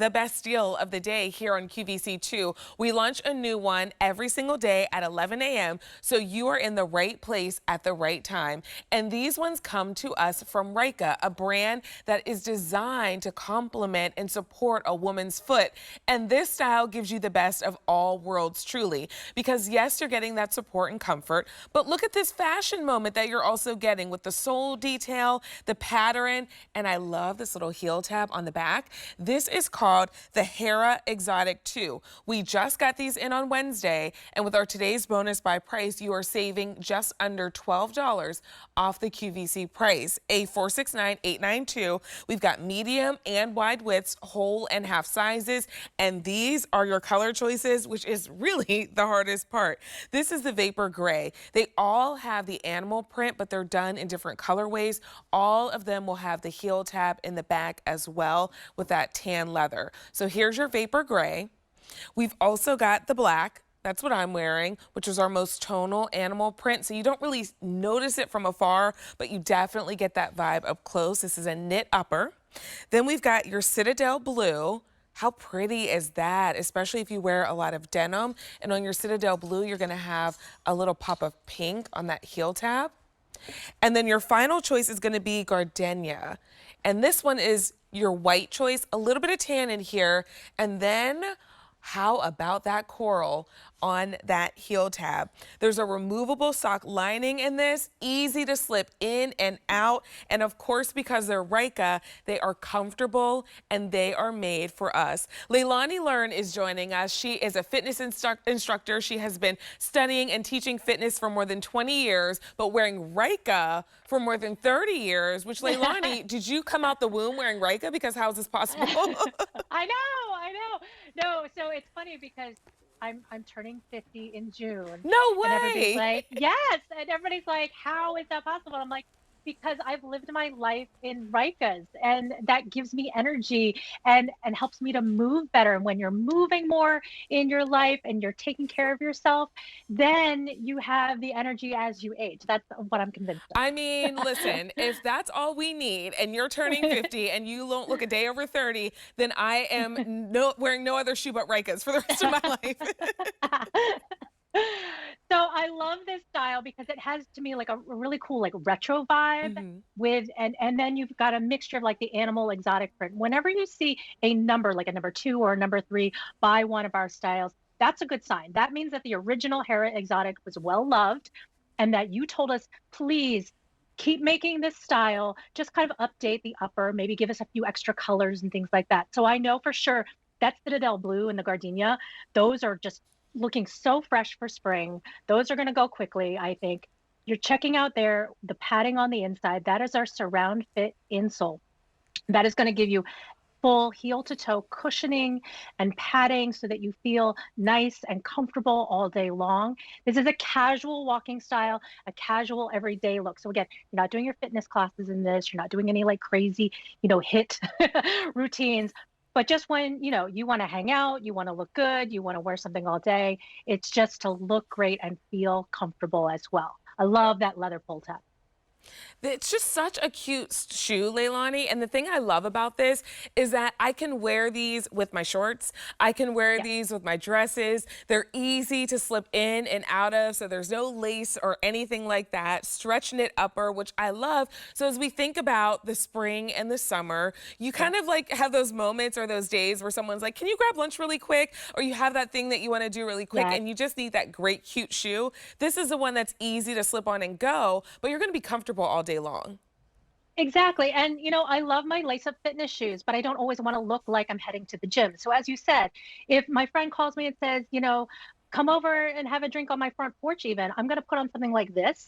the best deal of the day here on QVC2. We launch a new one every single day at 11 a.m. So you are in the right place at the right time. And these ones come to us from Ryka, a brand that is designed to complement and support a woman's foot. And this style gives you the best of all worlds, truly. Because yes, you're getting that support and comfort, but look at this fashion moment that you're also getting with the sole detail, the pattern, and I love this little heel tab on the back. This is called the Hera Exotic 2. We just got these in on Wednesday, and with our today's bonus buy price, you are saving just under $12 off the QVC price. A469892. We've got medium and wide widths, whole and half sizes, and these are your color choices, which is really the hardest part. This is the Vapor Gray. They all have the animal print, but they're done in different colorways. All of them will have the heel tab in the back as well with that tan leather. So here's your Vapor Gray. We've also got the black. That's what I'm wearing, which is our most tonal animal print. So you don't really notice it from afar, but you definitely get that vibe up close. This is a knit upper. Then we've got your Citadel Blue. How pretty is that, especially if you wear a lot of denim. And on your Citadel Blue, you're gonna have a little pop of pink on that heel tab. And then your final choice is gonna be Gardenia. And this one is your white choice, a little bit of tan in here, and then how about that coral on that heel tab? There's a removable sock lining in this, easy to slip in and out. And of course, because they're Ryka, they are comfortable and they are made for us. Leilani Learn is joining us. She is a fitness instructor. She has been studying and teaching fitness for more than 20 years, but wearing Ryka for more than 30 years, which Leilani, did you come out the womb wearing Ryka? Because how is this possible? I know. No, so it's funny because I'm turning 50 in June. No And everybody's way. like, yes. And everybody's like, how is that possible? I'm like, because I've lived my life in Rykas and that gives me energy and helps me to move better. And when you're moving more in your life and you're taking care of yourself, then you have the energy as you age. That's what I'm convinced I mean, listen, if that's all we need and you're turning of. 50 and you don't look a day over 30, then I am wearing no other shoe but Rykas for the rest of my life. So I love this style because it has to me like a really cool like retro vibe Mhm. with and then you've got a mixture of like the animal exotic print. Whenever you see a number like a number 2 or a number 3 by one of our styles, that's a good sign. That means that the original Hera exotic was well loved and that you told us, please keep making this style, just kind of update the upper, maybe give us a few extra colors and things like that. So I know for sure that Citadel Blue and the Gardenia, those are just looking so fresh for spring. Those are going to go quickly, I think. You're checking out there the padding on the inside. That is our surround fit insole. That is going to give you full heel to toe cushioning and padding so that you feel nice and comfortable all day long. This is a casual walking style, a casual everyday look. So again, you're not doing your fitness classes in this. You're not doing any like crazy, hit routines. But just when, you want to hang out, you want to look good, you want to wear something all day, it's just to look great and feel comfortable as well. I love that leather pull tab. It's just such a cute shoe, Leilani. And the thing I love about this is that I can wear these with my shorts. I can wear Yeah. these with my dresses. They're easy to slip in and out of, so there's no lace or anything like that. Stretch knit upper, which I love. So as we think about the spring and the summer, you Yeah. kind of like have those moments or those days where someone's like, can you grab lunch really quick? Or you have that thing that you want to do really quick Yes. and you just need that great, cute shoe. This is the one that's easy to slip on and go, but you're going to be comfortable all day long. Exactly. And, I love my lace up fitness shoes, but I don't always want to look like I'm heading to the gym. So, as you said, if my friend calls me and says, come over and have a drink on my front porch, even, I'm going to put on something like this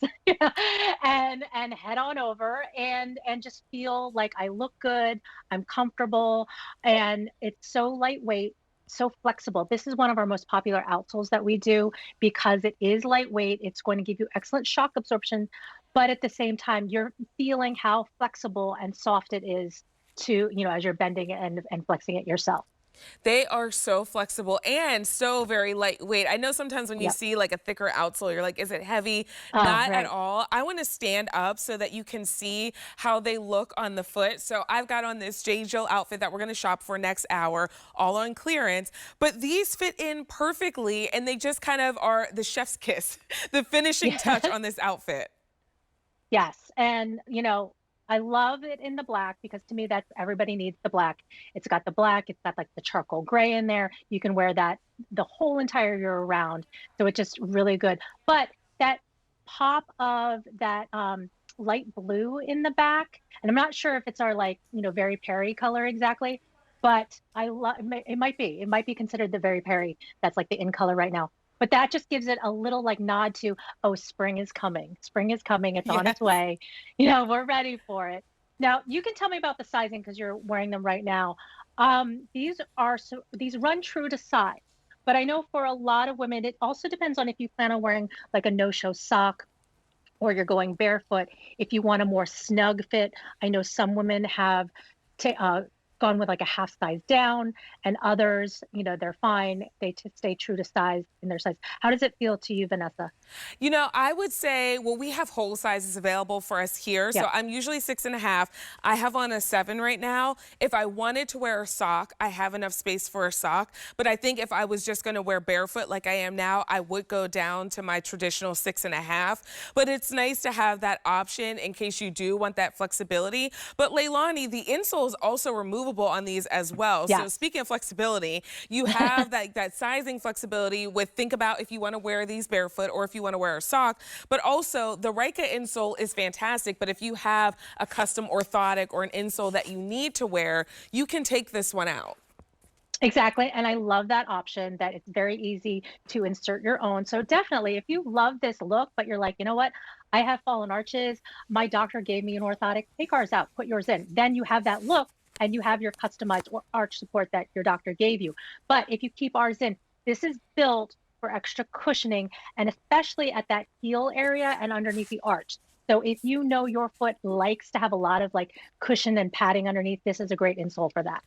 and head on over and just feel like I look good, I'm comfortable, and it's so lightweight. So flexible. This is one of our most popular outsoles that we do because it is lightweight. It's going to give you excellent shock absorption, but at the same time, you're feeling how flexible and soft it is to, as you're bending it and flexing it yourself. They are so flexible and so very lightweight. I know sometimes when you Yep. see like a thicker outsole, you're like, is it heavy? Oh, Not at right. all. I want to stand up so that you can see how they look on the foot. So I've got on this J. Jill outfit that we're going to shop for next hour, all on clearance. But these fit in perfectly and they just kind of are the chef's kiss, the finishing touch Yes. on this outfit. Yes. And, I love it in the black because to me, that's everybody needs the black. It's got the black, it's got like the charcoal gray in there. You can wear that the whole entire year around. So it's just really good. But that pop of that light blue in the back, and I'm not sure if it's our like, very Perry color exactly, but I love it might be considered the very Perry. That's like the in color right now. But that just gives it a little like nod to, oh, spring is coming. Spring is coming. It's on its Yes. way. We're ready for it. Now, you can tell me about the sizing because you're wearing them right now. These run true to size, but I know for a lot of women, it also depends on if you plan on wearing like a no-show sock or you're going barefoot. If you want a more snug fit, I know some women have ta gone with like a half size down, and others, they're fine. They stay true to size in their size. How does it feel to you, Vanessa? I would say, well, we have whole sizes available for us here. So Yep. I'm usually 6.5. I have on a 7 right now. If I wanted to wear a sock, I have enough space for a sock. But I think if I was just going to wear barefoot like I am now, I would go down to my traditional 6.5. But it's nice to have that option in case you do want that flexibility. But Leilani, the insole is also removable on these as well. So Yes. speaking of flexibility, you have that sizing flexibility with think about if you want to wear these barefoot or if you want to wear a sock. But also the Ryka insole is fantastic. But if you have a custom orthotic or an insole that you need to wear, you can take this one out. Exactly. And I love that option that it's very easy to insert your own. So definitely, if you love this look, but you're like, you know what? I have fallen arches. My doctor gave me an orthotic. Take ours out, put yours in. Then you have that look and you have your customized arch support that your doctor gave you. But if you keep ours in, this is built for extra cushioning and especially at that heel area and underneath the arch. So if you know your foot likes to have a lot of like cushion and padding underneath, this is a great insole for that.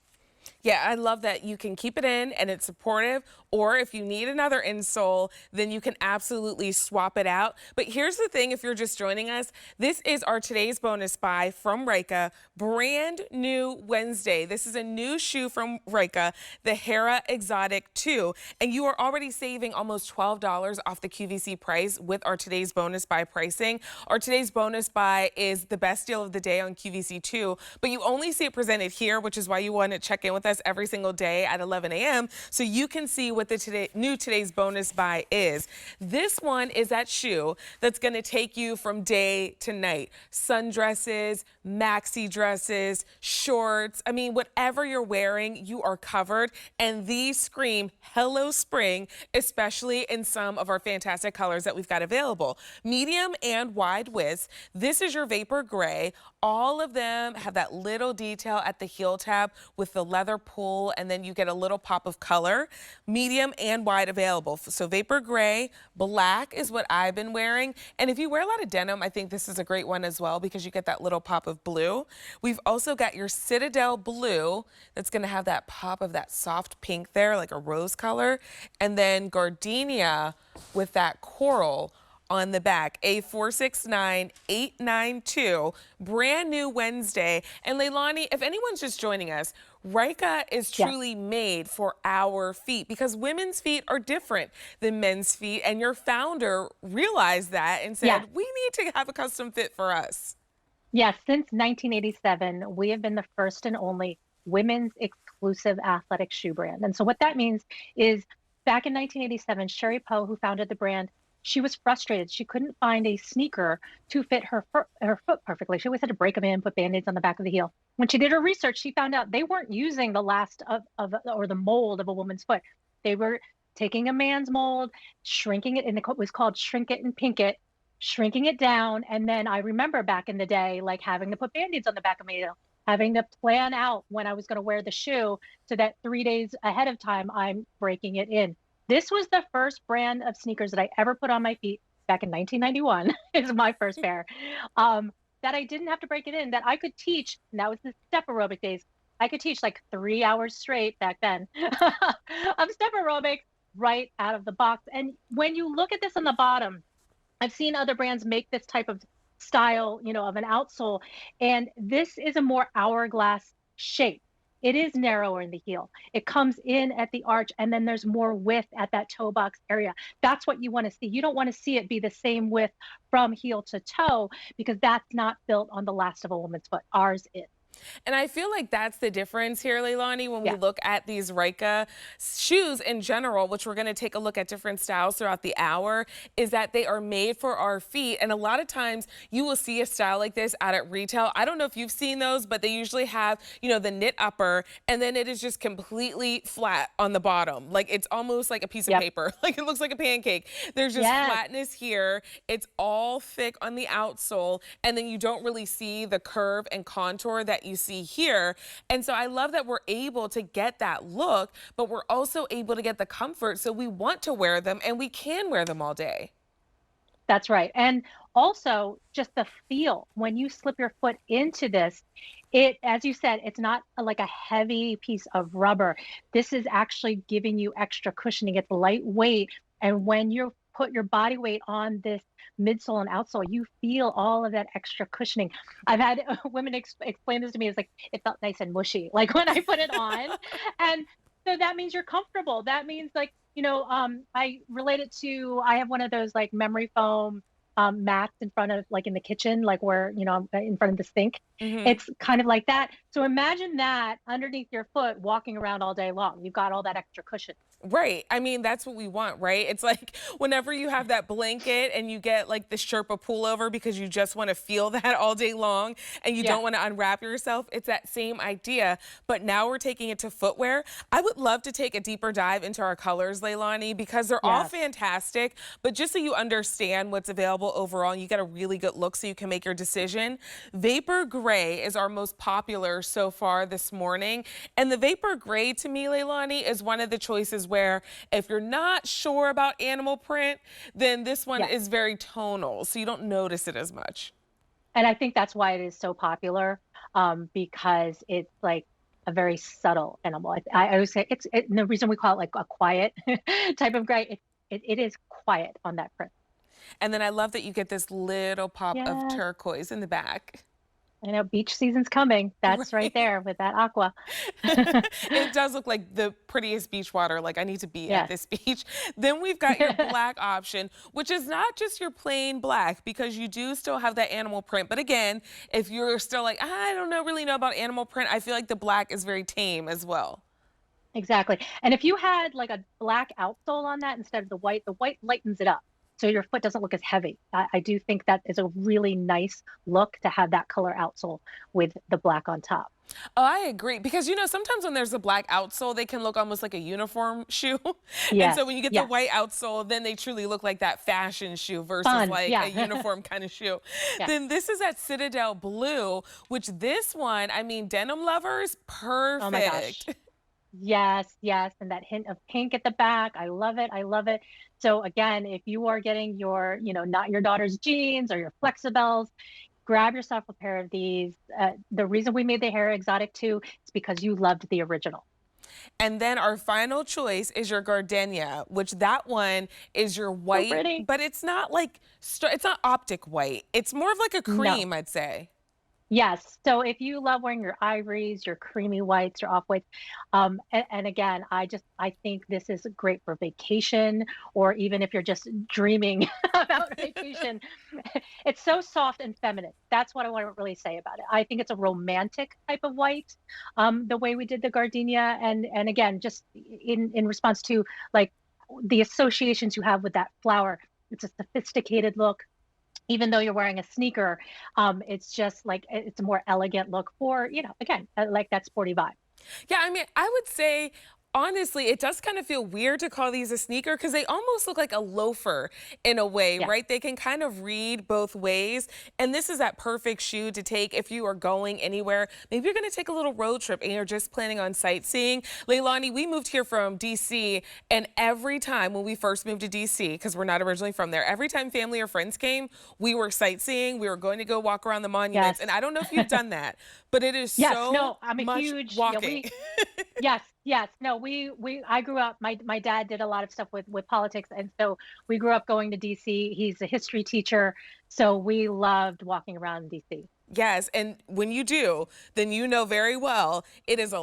Yeah, I love that you can keep it in and it's supportive. Or if you need another insole, then you can absolutely swap it out. But here's the thing, if you're just joining us, this is our today's bonus buy from Ryka, brand new Wednesday. This is a new shoe from Ryka, the Hera Exotic 2. And you are already saving almost $12 off the QVC price with our today's bonus buy pricing. Our today's bonus buy is the best deal of the day on QVC 2, but you only see it presented here, which is why you want to check in with us every single day at 11 a.m. so you can see what the new today's bonus buy is. This one is that shoe that's going to take you from day to night. Sundresses, maxi dresses, shorts. I mean, whatever you're wearing, you are covered. And these scream hello spring, especially in some of our fantastic colors that we've got available. Medium and wide widths. This is your vapor gray. All of them have that little detail at the heel tab with the leather pull, and then you get a little pop of color. Medium and wide available. So vapor gray, black is what I've been wearing. And if you wear a lot of denim, I think this is a great one as well because you get that little pop of blue. We've also got your Citadel Blue that's going to have that pop of that soft pink there, like a rose color. And then Gardenia with that coral on the back, A469892, brand new Wednesday. And Leilani, if anyone's just joining us, Ryka is Yes. truly made for our feet because women's feet are different than men's feet. And your founder realized that and said, Yes. we need to have a custom fit for us. Yes. Since 1987, we have been the first and only women's exclusive athletic shoe brand. And so what that means is back in 1987, Sherry Poe, who founded the brand, she was frustrated. She couldn't find a sneaker to fit her foot perfectly. She always had to break them in, put band-aids on the back of the heel. When she did her research, she found out they weren't using the last of or the mold of a woman's foot. They were taking a man's mold, shrinking it, and it was called Shrink It and Pink It, shrinking it down. And then I remember back in the day, like having to put band-aids on the back of my heel, having to plan out when I was going to wear the shoe so that 3 days ahead of time, I'm breaking it in. This was the first brand of sneakers that I ever put on my feet back in 1991. Is my first pair that I didn't have to break it in, that I could teach. And that was the step aerobic days. I could teach like 3 hours straight back then of step aerobics right out of the box. And when you look at this on the bottom, I've seen other brands make this type of style, of an outsole, and this is a more hourglass shape. It is narrower in the heel. It comes in at the arch, and then there's more width at that toe box area. That's what you want to see. You don't want to see it be the same width from heel to toe because that's not built on the last of a woman's foot. Ours is. And I feel like that's the difference here, Leilani, when we Yeah. look at these Ryka shoes in general, which we're going to take a look at different styles throughout the hour, is that they are made for our feet. And a lot of times you will see a style like this out at retail. I don't know if you've seen those, but they usually have, the knit upper, and then it is just completely flat on the bottom. Like it's almost like a piece of Yep. paper. Like it looks like a pancake. There's just Yes. flatness here. It's all thick on the outsole, and then you don't really see the curve and contour that you see here. And so I love that we're able to get that look, but we're also able to get the comfort. So we want to wear them and we can wear them all day. That's right. And also just the feel when you slip your foot into this, as you said, it's not like a heavy piece of rubber. This is actually giving you extra cushioning. It's lightweight. And when you put your body weight on this midsole and outsole, you feel all of that extra cushioning. I've had women explain this to me. It's like, it felt nice and mushy, like when I put it on. And so that means you're comfortable. That means like, I relate it to, I have one of those like memory foam mats in front of like in the kitchen, like where, in front of the sink. Mhm. It's kind of like that. So imagine that underneath your foot walking around all day long. You've got all that extra cushion. Right. I mean, that's what we want, right? It's like whenever you have that blanket and you get like the Sherpa pullover because you just want to feel that all day long and you Yeah. don't want to unwrap yourself. It's that same idea, but now we're taking it to footwear. I would love to take a deeper dive into our colors, Leilani, because they're all Yes. fantastic. But just so you understand what's available overall, and you get a really good look so you can make your decision. Vapor Gray is our most popular so far this morning. And the Vapor Gray to me, Leilani, is one of the choices where if you're not sure about animal print, then this one Yeah. is very tonal, so you don't notice it as much. And I think that's why it is so popular, because it's like a very subtle animal. I always say and the reason we call it like a quiet type of gray. It is quiet on that print. And then I love that you get this little pop of Yeah, turquoise in the back. I know beach season's coming. That's right Right. there with that aqua. It does look like the prettiest beach water. Like I need to be at Yes. this beach. Then we've got your black option, which is not just your plain black because you do still have that animal print. But again, if you're still like, I don't know, really know about animal print, I feel like the black is very tame as well. Exactly. And if you had like a black outsole on that instead of the white lightens it up. So your foot doesn't look as heavy. I do think that is a really nice look to have that color outsole with the black on top. Oh, I agree. Because, sometimes when there's a black outsole, they can look almost like a uniform shoe. And Yes. so when you get the Yes. white outsole, then they truly look like that fashion shoe versus Fun. like a Yeah. uniform kind of shoe. Yeah. Then this is at Citadel Blue, which this one, I mean, denim lovers, Oh my gosh. perfect. Yes, yes, and that hint of pink at the back. I love it. I love it. So again, if you are getting your, not your daughter's jeans or your Flexibels, grab yourself a pair of these. The reason we made the hair exotic too is because you loved the original. And then our final choice is your Gardenia, which that one is your So white, pretty. but it's not like, it's not optic white. It's more of like a No. cream, I'd say. Yes. So if you love wearing your ivories, your creamy whites, your off whites, and again, I think this is great for vacation, or even if you're just dreaming about vacation. It's so soft and feminine. That's what I want to really say about it. I think it's a romantic type of white, the way we did the gardenia, and again, just in response to like the associations you have with that flower. It's a sophisticated look even though you're wearing a sneaker, it's just like it's a more elegant look for, again, like that sporty vibe. Yeah, I mean, I would say honestly, it does kind of feel weird to call these a sneaker because they almost look like a loafer in a way, Yeah. right? They can kind of read both ways. And this is that perfect shoe to take if you are going anywhere. Maybe you're going to take a little road trip and you're just planning on sightseeing. Leilani, we moved here from DC, and every time when we first moved to DC, because we're not originally from there, every time family or friends came, we were sightseeing. We were going to go walk around the monuments. And Yes. I don't know if you've done that, but it is Yes. so No, I'm a much huge, yeah, walking. we, yes, yes. No, I grew up, my dad did a lot of stuff with politics. And so we grew up going to DC. He's a history teacher. So we loved walking around DC. Yes, and when you do, then you know very well it is a